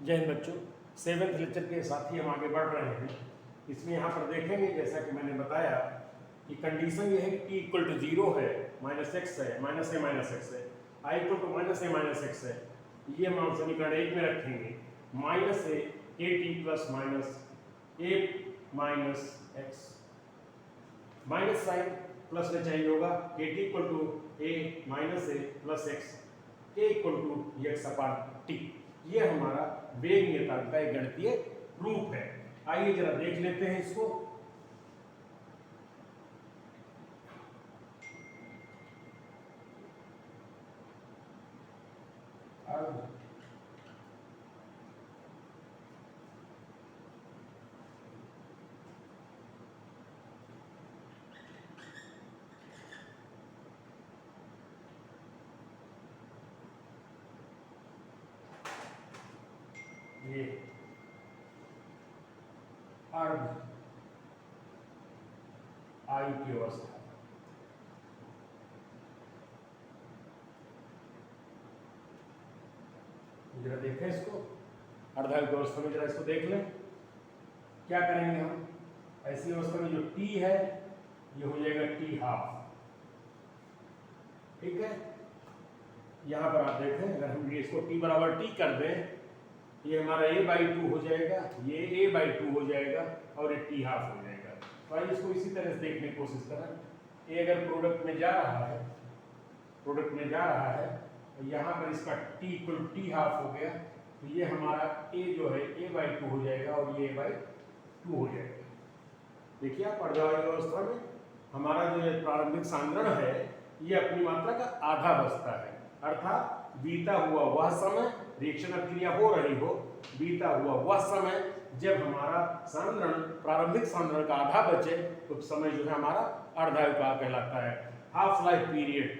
जय हिंद बच्चों, 7th lecture के साथ ही हम आगे बढ़ रहे हैं। इसमें यहाँ पर देखेंगे जैसा कि मैंने बताया कि कंडीशन ये है कि t इक्वल टू 0 है, -x है, -a -x है, i equal to -a -x है। ये हम समीकरण 1 में रखेंगे, -a kt plus -a -x, minus sign plus में चेंज होगा, kt equal to a plus x, k equal to x upon t। ये हमारा वेग नियतांक का एक गणितीय रूप है। आइए जरा देख लेते हैं इसको। ये अर्ध आयु की अवस्था, जरा देखें इसको। अर्धायु की अवस्था में जरा इसको देख लें। क्या करेंगे हम ऐसी अवस्था में? जो t है ये हो जाएगा t हाफ, ठीक है। यहां पर आप देखें, अगर हम इसको t बराबर t कर दें, ये हमारा a/2 हो जाएगा, ये a/2 हो जाएगा और ये t हाफ हो जाएगा। तो आइए इसको इसी तरह से देखने की कोशिश करें। a अगर प्रोडक्ट में जा रहा है, तो यहाँ पर इसका t इक्वल t हाफ हो गया, तो ये हमारा a जो है a/2 हो जाएगा और ये a/2 हो जाएगा। देखिए आप अर्धायु अवस्था में हमारा जो ये प्रारंभिक सांद्रण है ये अपनी मात्रा का आधा बचता है, अर्थात बीता हुआ वह समय, रिएक्शन क्रिया हो रही हो, बीता हुआ वह समय जब हमारा सांद्रण प्रारंभिक सांद्रण का आधा बचे तो समय जो है हमारा अर्धायु काल कहलाता है, हाफ लाइफ पीरियड।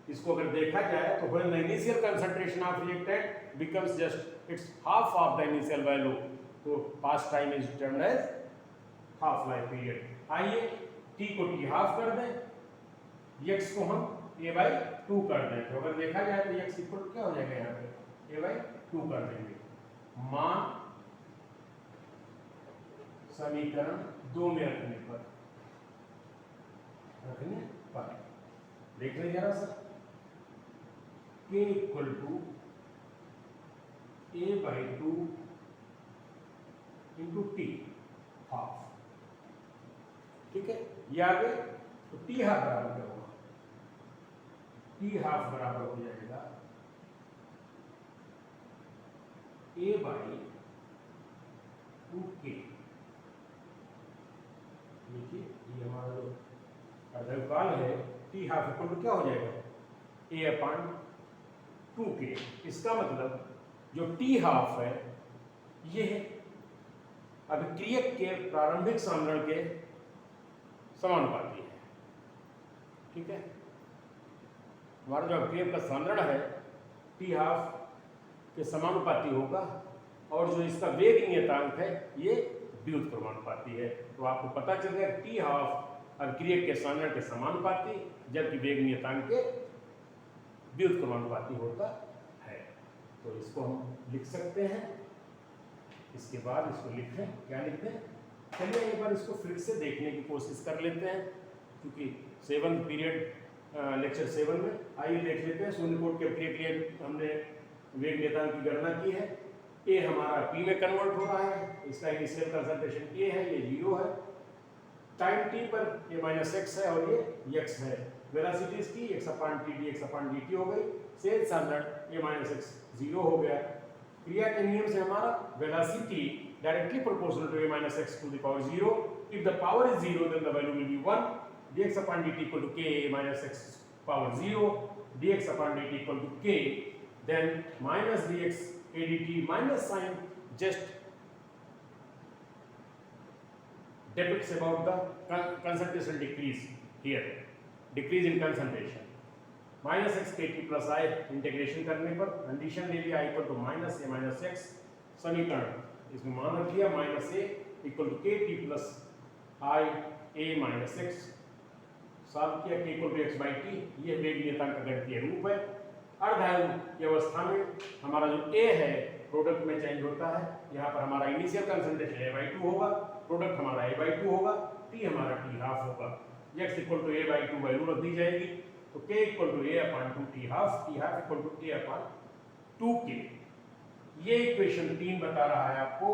इसको अगर देखा जाए तो when the initial concentration of reactant becomes just its half of the initial value, तो past time is termed as half life period. आइए t को t हाफ कर दें, x को हम a/2 कर दें, तो अगर देखा जाए तो x इक्वल क्या हो जाएगा? यहाँ पे a/2 कर देंगे। मान समीकरण 2 में रखने पर देख लें जरा सा, k equal to a/2 into t half, ठीक है। ये आ गए तो t हाफ बराबर क्या होगा? t हाफ बराबर हो जाएगा a/2k। देखिए ये हमारा जो अर्धायु काल है t हाफ इक्वल टू क्या हो जाएगा? a/2k। इसका मतलब जो t हाफ है ये अभिक्रियक के प्रारंभिक सांद्रण के समानुपाती है, ठीक है। हमारा जो अभिक्रियक का सांद्रण है t हाफ के समानुपाती होगा और जो इसका वेग नियतांक है ये व्युत्क्रमानुपाती है। तो आपको पता चल गया t हाफ अभिक्रियक के सांद्रण के समानुपाती जबकि वेग नियतांक के व्युत्क्रमानुपाती होता है। तो इसको हम लिख सकते हैं। इसके बाद इसको लिखें, क्या लिखें? चलिए एक बार इसको फिर से देखने की कोशिश कर लेते हैं, क्योंकि 7th पीरियड लेक्चर 7 में। आइए देख लेते हैं। शून्य कोट के क्रिया के लिए हमने वेग नियतांक की गणना की है। a हमारा p में कन्वर्ट हो रहा है, इसका इनिशियल कंसंट्रेशन a है, ये 0 है। टाइम t पर a -x है और ये x है। वेलोसिटी इसकी x/t dx/dt हो गई। शेष सांद्रण a -x 0 हो गया। क्रिया के नियम से हमारा velocity directly proportional to a -x to the power 0। If the power is 0 then the value will be 1। dx/dt equal to k -x power 0, dx/dt equal to k, then minus dx adt minus sign just depicts about the concentration decrease here, decrease in concentration। -x kt plus I integration करने पर condition ले लिया i equal to -a -x, समीकरण इसमें मान रख लिया -a equal to kt plus I a -x, solve किया k इक्वल टू x/t। ये वेग नियतांक का गणितीय रूप है। अर्धायु की अवस्था में हमारा जो a है प्रोडक्ट में चेंज होता है। यहाँ पर हमारा इनिशियल कंसंट्रेशन A/2 होगा, प्रोडक्ट हमारा A/2 होगा, T हमारा T½ होगा। x equal to A/2 value रख दी जाएगी, तो K equal to A/2 T½ equal to A/2K। ये इक्वेशन 3 बता रहा है आपको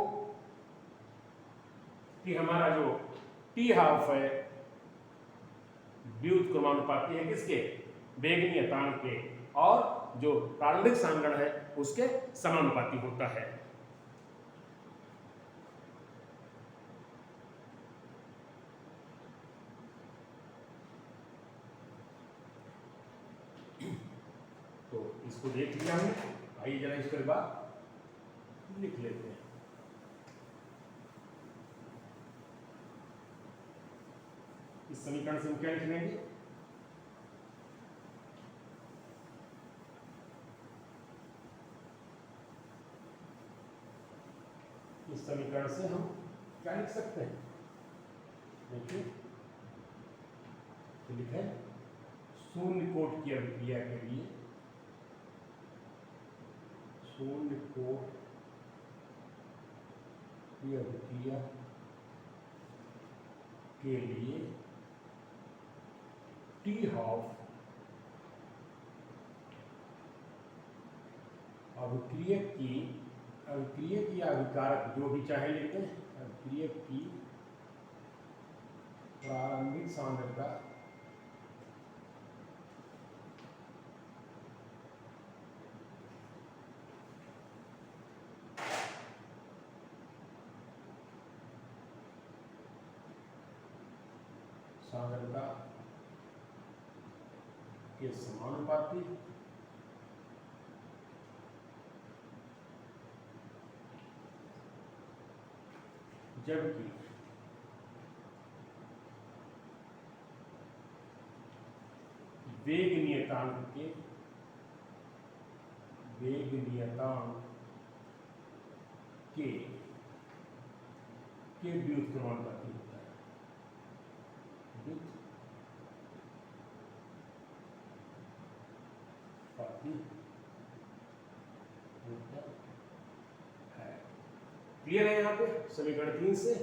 कि हमारा जो T½ है व्युत्क्रमानुपाती है किसके, वेग नियतांक के, और जो प्रारंभिक सांद्रण है उसके समानुपाती होता है। तो इसको देख लिया हमने, आइए जरा इसके बाद लिख लेते हैं। इस समीकरण से हम क्या लिख लेंगे, इस समीकरण से हम क्या लिख सकते हैं, देखिए तो लिखे शून्य कोट की अभिक्रिया के लिए, शून्य कोट की अभिक्रिया के लिए T½ अभिक्रियक की अभिकारक जो भी चाहे लेते हैं, अभिक्रियक की प्रारंभिक सांद्रता के समानुपाती जबकि वेग नियतांक के व्युत्क्रमानुपाती होता है, क्लियर है। यहाँ पे समीकरण 3 से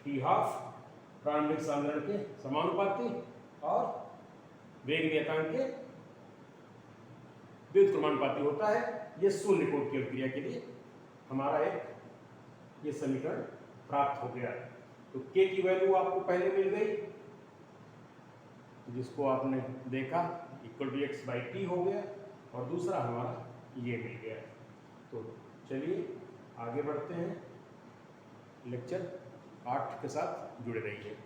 T½ प्रारंभिक सांद्रण के समानुपाती और वेग नियतांक के व्युत्क्रमानुपाती होता है। ये शून्य कोट की अभिक्रिया के लिए हमारा एक ये समीकरण प्राप्त हो गया। तो K की वैल्यू आपको पहले मिल गई, जिसको आपने देखा इक्वल टू x/t हो गया, और दूसरा हमारा ये मिल गया। तो चलिए आगे बढ़ते हैं, लेक्चर 8 के साथ जुड़े रहिए।